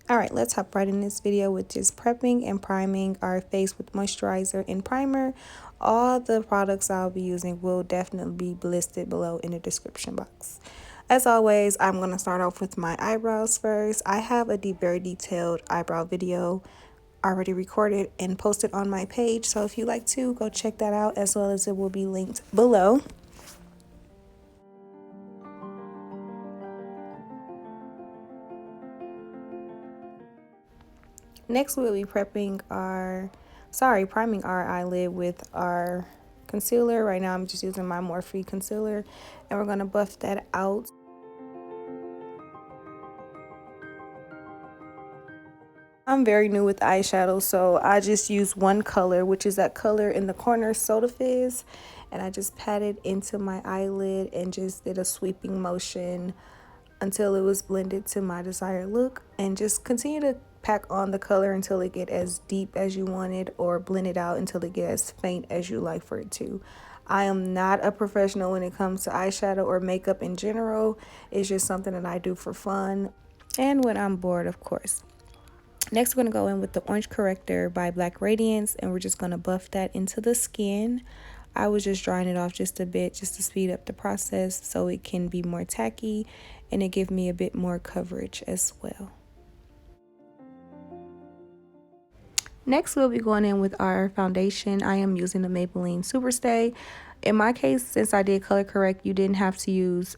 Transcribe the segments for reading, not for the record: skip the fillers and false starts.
Alright, let's hop right in this video with just prepping and priming our face with moisturizer and primer. All the products I'll be using will definitely be listed below in the description box. As always, I'm going to start off with my eyebrows first. I have a very detailed eyebrow video already recorded and posted on my page, so if you like to, go check that out, as well as it will be linked below. Next, we'll be priming our eyelid with our concealer. Right now, I'm just using my Morphe concealer, and we're going to buff that out. I'm very new with eyeshadow, so I just use one color, which is that color in the corner, Soda Fizz, and I just patted into my eyelid and just did a sweeping motion until it was blended to my desired look, and just continue to pack on the color until it get as deep as you want it, or blend it out until it get as faint as you like for it to. I am not a professional when it comes to eyeshadow or makeup in general. It's just something that I do for fun and when I'm bored, of course. Next, we're going to go in with the Orange Corrector by Black Radiance, and we're just going to buff that into the skin. I was just drying it off just a bit just to speed up the process so it can be more tacky and it give me a bit more coverage as well. Next, we'll be going in with our foundation. I am using the Maybelline Superstay. In my case, since I did color correct, you didn't have to use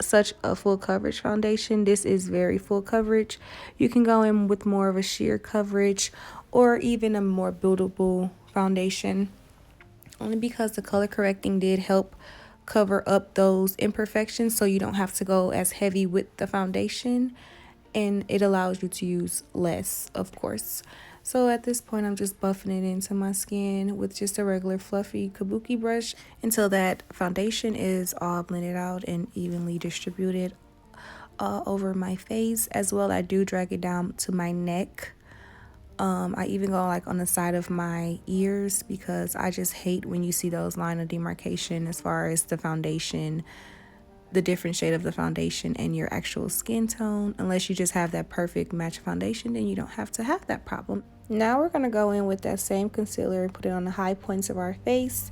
such a full coverage foundation. This is very full coverage. You can go in with more of a sheer coverage or even a more buildable foundation, only because the color correcting did help cover up those imperfections, so you don't have to go as heavy with the foundation, and it allows you to use less, of course. So at this point, I'm just buffing it into my skin with just a regular fluffy kabuki brush until that foundation is all blended out and evenly distributed over my face. As well, I do drag it down to my neck. I even go like on the side of my ears, because I just hate when you see those line of demarcation as far as the foundation, the different shade of the foundation and your actual skin tone. Unless you just have that perfect match foundation, then you don't have to have that problem. Now we're going to go in with that same concealer and put it on the high points of our face.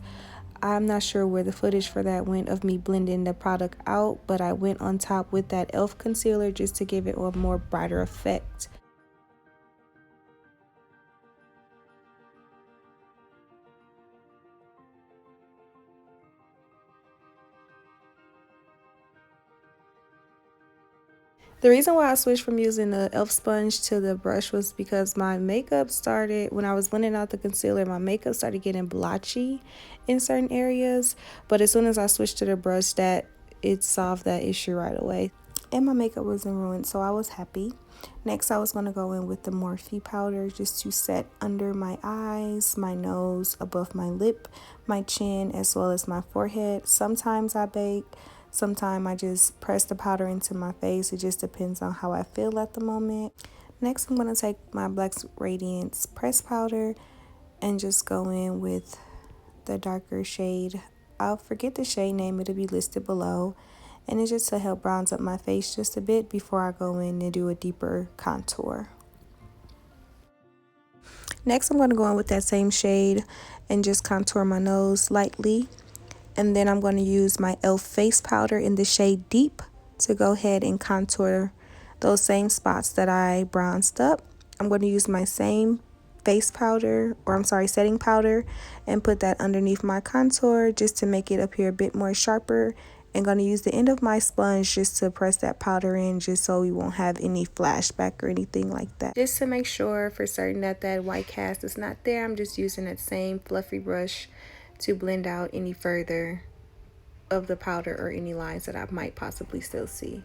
I'm not sure where the footage for that went of me blending the product out, but I went on top with that e.l.f. concealer just to give it a more brighter effect. The reason why I switched from using the e.l.f. sponge to the brush was because my makeup started, when I was blending out the concealer, my makeup started getting blotchy in certain areas. But as soon as I switched to the brush, it solved that issue right away. And my makeup wasn't ruined, so I was happy. Next, I was going to go in with the Morphe powder just to set under my eyes, my nose, above my lip, my chin, as well as my forehead. Sometimes I bake. Sometimes I just press the powder into my face. It just depends on how I feel at the moment. Next, I'm going to take my Black Radiance press powder and just go in with the darker shade. I'll forget the shade name. It'll be listed below. And it's just to help bronze up my face just a bit before I go in and do a deeper contour. Next, I'm going to go in with that same shade and just contour my nose lightly. And then I'm going to use my e.l.f. face powder in the shade Deep to go ahead and contour those same spots that I bronzed up. I'm going to use my same setting powder and put that underneath my contour just to make it appear a bit more sharper. I'm going to use the end of my sponge just to press that powder in, just so we won't have any flashback or anything like that. Just to make sure for certain that that white cast is not there, I'm just using that same fluffy brush to blend out any further of the powder or any lines that I might possibly still see.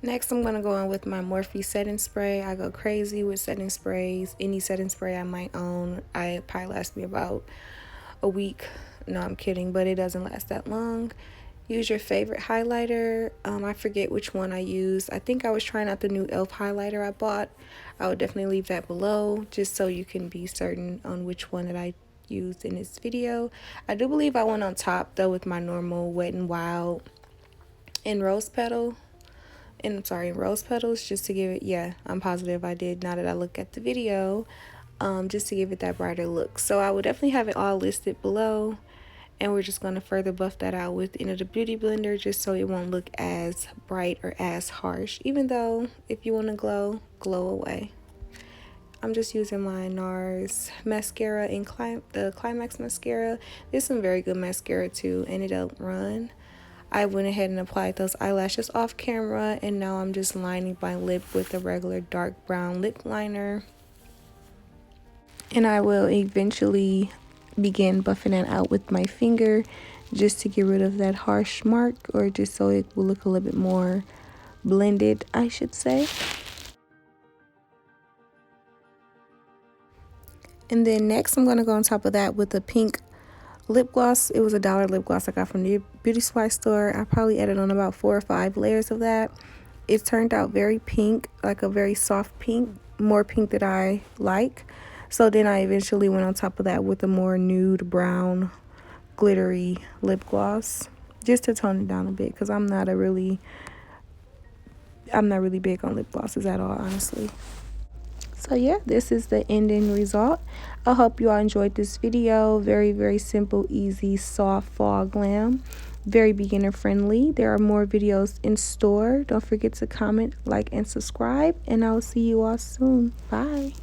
Next, I'm going to go in with my Morphe setting spray. I go crazy with setting sprays. Any setting spray I might own. It probably lasts me about a week. No, I'm kidding, but it doesn't last that long. Use your favorite highlighter. I forget which one I used. I think I was trying out the new e.l.f. highlighter I bought. I would definitely leave that below just so you can be certain on which one that I used in this video. I do believe I went on top though with my normal Wet n Wild in Rose Petal, and I'm sorry, rose petals, just to give it, yeah, I'm positive I did now that I look at the video, just to give it that brighter look. So I will definitely have it all listed below, and we're just going to further buff that out with the beauty blender, just so it won't look as bright or as harsh, even though if you want to glow away. I'm just using my NARS mascara in the Climax mascara. This is some very good mascara too, and it don't run. I went ahead and applied those eyelashes off camera, and now I'm just lining my lip with a regular dark brown lip liner. And I will eventually begin buffing that out with my finger, just to get rid of that harsh mark, or just so it will look a little bit more blended, I should say. And then next I'm going to go on top of that with a pink lip gloss. It was $1 lip gloss I got from the beauty supply store. I probably added on about 4 or 5 layers of that. It turned out very pink, like a very soft pink, more pink that I like. So then I eventually went on top of that with a more nude brown glittery lip gloss, just to tone it down a bit, because I'm not really big on lip glosses at all, honestly. So yeah, this is the ending result. I hope you all enjoyed this video. Very, very simple, easy, soft fall glam. Very beginner friendly. There are more videos in store. Don't forget to comment, like, and subscribe. And I will see you all soon. Bye.